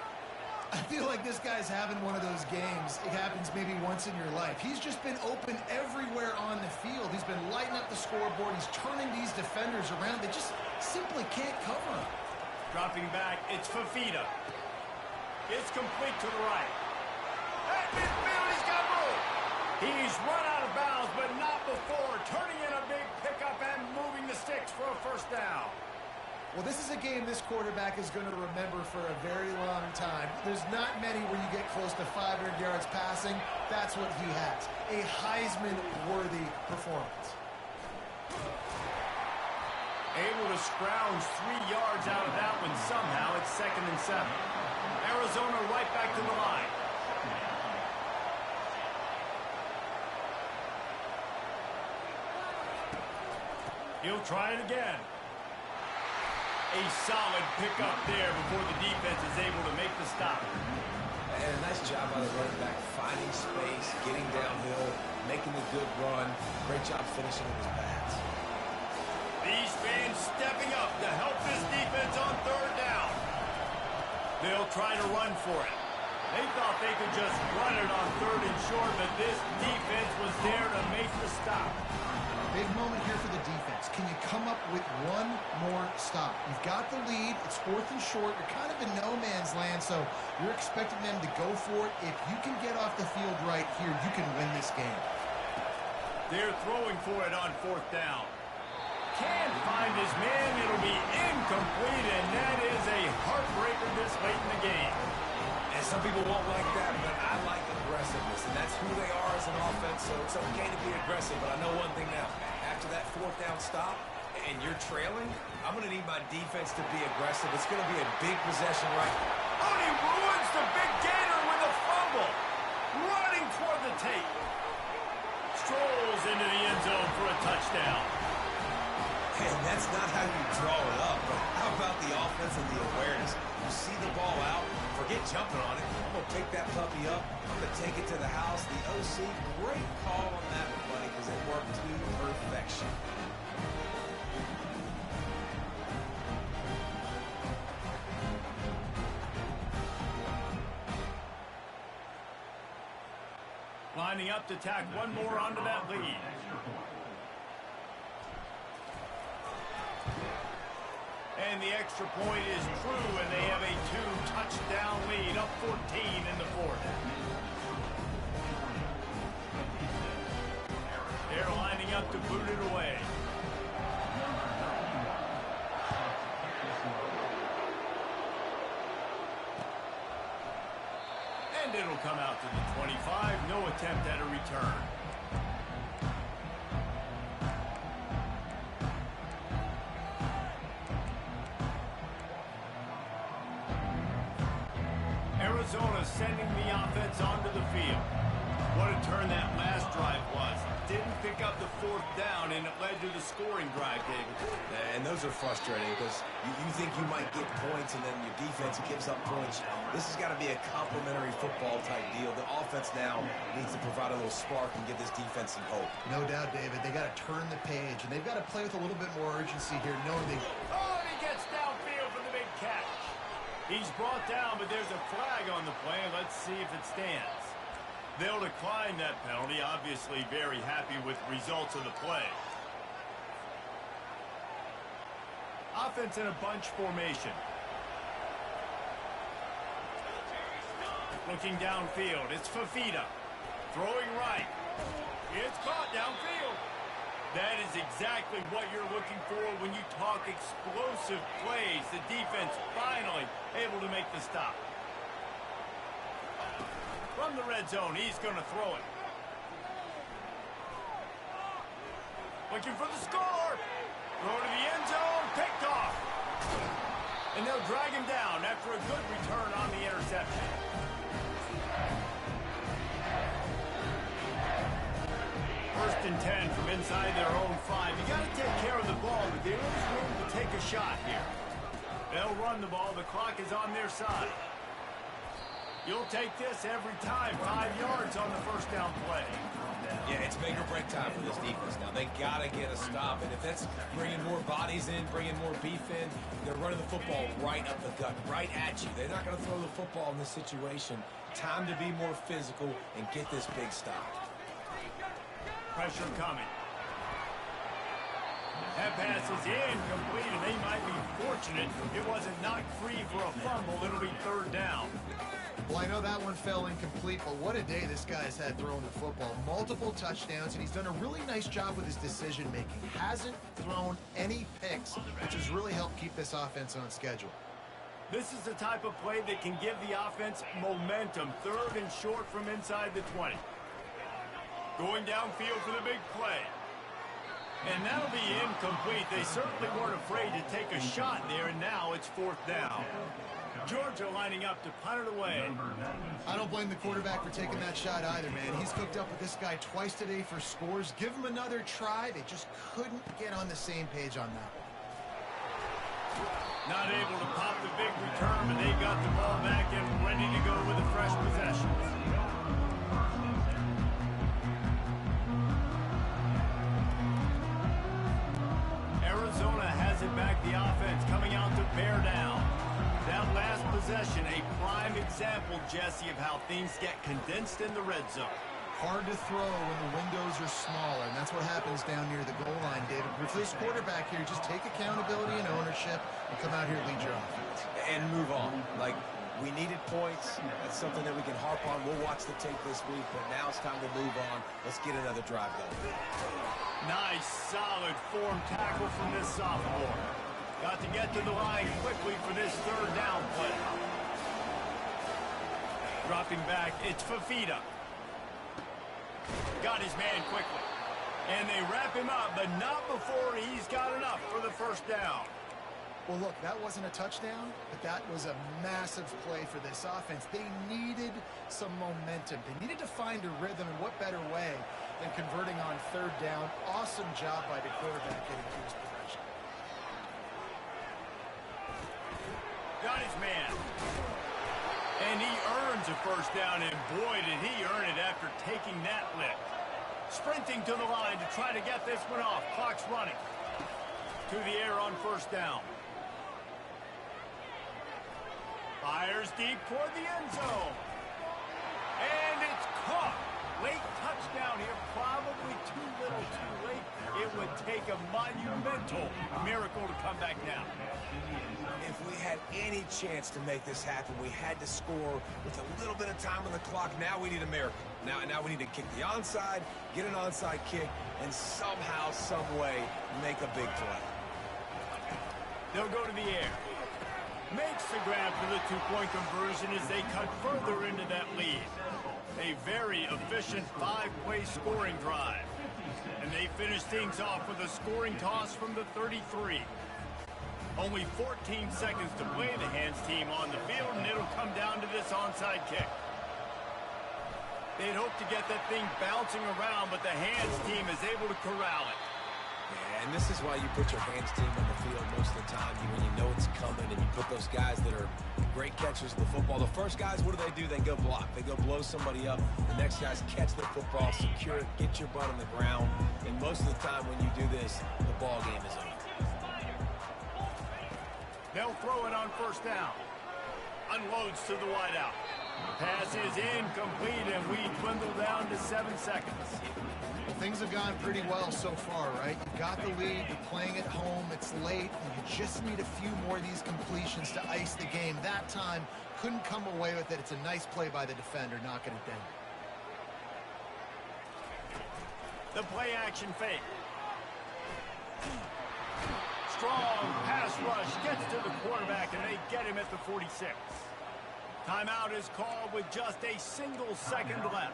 I feel like this guy's having one of those games. It happens maybe once in your life. He's just been open everywhere on the field. He's been lighting up the scoreboard. He's turning these defenders around. They just simply can't cover him. Dropping back, it's Fafita. It's complete to the right. At midfield, he's got room. He's run out of bounds, but not before. Turning in a big pickup and moving the sticks for a first down. Well, this is a game this quarterback is going to remember for a very long time. There's not many where you get close to 500 yards passing. That's what he has. A Heisman-worthy performance. Able to scrounge 3 yards out of that one somehow. It's 2nd and 7. Arizona right back to the line. He'll try it again. A solid pickup there before the defense is able to make the stop. And a nice job by the running back, finding space, getting downhill, making a good run. Great job finishing with his pass. These fans stepping up to help this defense on 3rd down. They'll try to run for it. They thought they could just run it on 3rd and short, but this defense was there to make the stop. Big moment here for the defense. Can you come up with one more stop? You've got the lead. It's 4th and short. You're kind of in no man's land, so you're expecting them to go for it. If you can get off the field right here, you can win this game. They're throwing for it on 4th down. Can't find his man. It'll be incomplete, and that is a heartbreaker this late in the game. And some people won't like that, but I like aggressiveness, and that's who they are as an offense, so it's okay to be aggressive. But I know one thing now. After that 4th down stop and you're trailing, I'm going to need my defense to be aggressive. It's going to be a big possession right. Oh, and he ruins the big gainer with a fumble. Running toward the tape. Strolls into the end zone for a touchdown. And that's not how you draw it up, but how about the offense and the awareness? You see the ball out, forget jumping on it. I'm going to pick that puppy up. I'm going to take it to the house. The OC, great call on that one, buddy, because it worked to perfection. Lining up to tack one more onto that lead. And the extra point is true, and they have a 2-touchdown lead, up 14 in the 4th. They're lining up to boot it away. And it'll come out to the 25. No attempt at a return. Arizona sending the offense onto the field. What a turn that last drive was. Didn't pick up the 4th down, and it led to the scoring drive, David. And those are frustrating because you think you might get points, and then your defense gives up points. This has got to be a complimentary football type deal. The offense now needs to provide a little spark and give this defense some hope. No doubt, David. They got to turn the page, and they've got to play with a little bit more urgency here, knowing they... Oh, and he gets downfield for the big catch. He's brought down, but there's a flag on the play. Let's see if it stands. They'll decline that penalty, obviously very happy with the results of the play. Offense in a bunch formation. Looking downfield, it's Fafita. Throwing right. It's caught downfield. That is exactly what you're looking for when you talk explosive plays. The defense finally able to make the stop. From the red zone, he's going to throw it. Looking for the score. Throw to the end zone, picked off. And they'll drag him down after a good return on the interception. First and 10 from inside their own 5. You got to take care of the ball, but there is room to take a shot here. They'll run the ball. The clock is on their side. You'll take this every time. 5 yards on the first down play. Yeah, it's make or break time for this defense now. They got to get a stop, and if that's bringing more bodies in, bringing more beef in, they're running the football right up the gut, right at you. They're not going to throw the football in this situation. Time to be more physical and get this big stop. Pressure coming. That pass is incomplete, and they might be fortunate it wasn't knocked free for a fumble. It'll be 3rd down. Well, I know that one fell incomplete, but what a day this guy's had throwing the football. Multiple touchdowns, and he's done a really nice job with his decision-making. Hasn't thrown any picks, which has really helped keep this offense on schedule. This is the type of play that can give the offense momentum. 3rd and short from inside the 20. Going downfield for the big play. And that'll be incomplete. They certainly weren't afraid to take a shot there, and now it's 4th down. Georgia lining up to punt it away. I don't blame the quarterback for taking that shot either, man. He's cooked up with this guy twice today for scores. Give him another try. They just couldn't get on the same page on that one. Not able to pop the big return, but they got the ball back and ready to go with a fresh possession. Arizona has it back. The offense coming out to bear down. That last possession, a prime example, Jesse, of how things get condensed in the red zone. Hard to throw when the windows are smaller, and that's what happens down near the goal line, David. With this quarterback here, just take accountability and ownership and come out here and lead your offense. And move on. Like, We needed points. That's something that we can harp on. We'll watch the tape this week, but now it's time to move on. Let's get another drive going. Nice, solid form tackle from this sophomore. Got to get to the line quickly for this third down play. Dropping back, it's Fafita. Got his man quickly. And they wrap him up, but not before he's got enough for the first down. Well, look, that wasn't a touchdown, but that was a massive play for this offense. They needed some momentum. They needed to find a rhythm, and what better way than converting on third down. Awesome job by the quarterback getting to his progression. Got his man. And he earns a first down, and boy, did he earn it after taking that lift. Sprinting to the line to try to get this one off. Clock's running. To the air on first down. Fires deep toward the end zone. And it's caught. Late touchdown here. Probably too little too late. It would take a monumental miracle to come back now. If we had any chance to make this happen, we had to score with a little bit of time on the clock. Now we need a miracle. Now we need to kick the onside, get an onside kick, and somehow, some way, make a big play. They'll go to the air. Makes the grab for the two-point conversion as they cut further into that lead. A very efficient five-play scoring drive. And they finish things off with a scoring toss from the 33. Only 14 seconds to play. The Hands team on the field, and it'll come down to this onside kick. They'd hope to get that thing bouncing around, but the Hands team is able to corral it. Yeah, and this is why you put your Hands team on the field most of the time when you know it's coming, and you put those guys that are great catchers of the football. The first guys, what do? They go block. They go blow somebody up. The next guys catch the football, secure it, get your butt on the ground. And most of the time when you do this, the ball game is over. They'll throw it on first down. Unloads to the wideout. Pass is incomplete, and we dwindle down to 7 seconds. Well, things have gone pretty well so far, right? You got the lead, you're playing at home, it's late, and you just need a few more of these completions to ice the game. That time, couldn't come away with it. It's a nice play by the defender, knocking it down. The play action fake. Strong pass rush gets to the quarterback, and they get him at the 46. Timeout is called with just a single second left.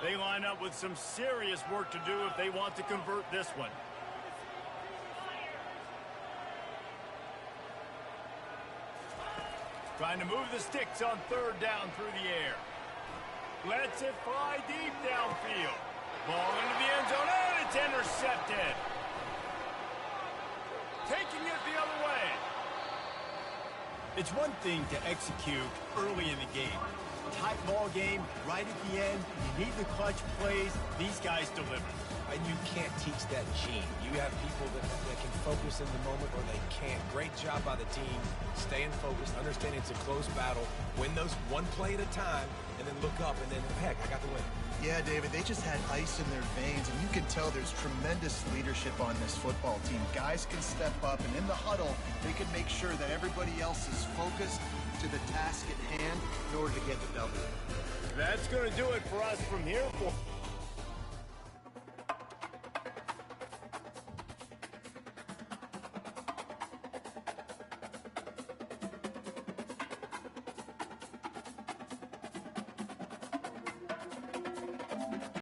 They line up with some serious work to do if they want to convert this one. Trying to move the sticks on third down through the air. Lets it fly deep downfield. Ball into the end zone, and it's intercepted. Taking it the other way. It's one thing to execute early in the game. Tight ball game, right at the end. You need the clutch plays. These guys deliver. And you can't teach that gene. You have people that can focus in the moment or they can't. Great job by the team, staying focused, understanding it's a close battle, win those one play at a time, and then look up, and then, heck, I got the win. Yeah, David, they just had ice in their veins, and you can tell there's tremendous leadership on this football team. Guys can step up, and in the huddle, they can make sure that everybody else is focused to the task at hand in order to get the W. That's going to do it for us from here.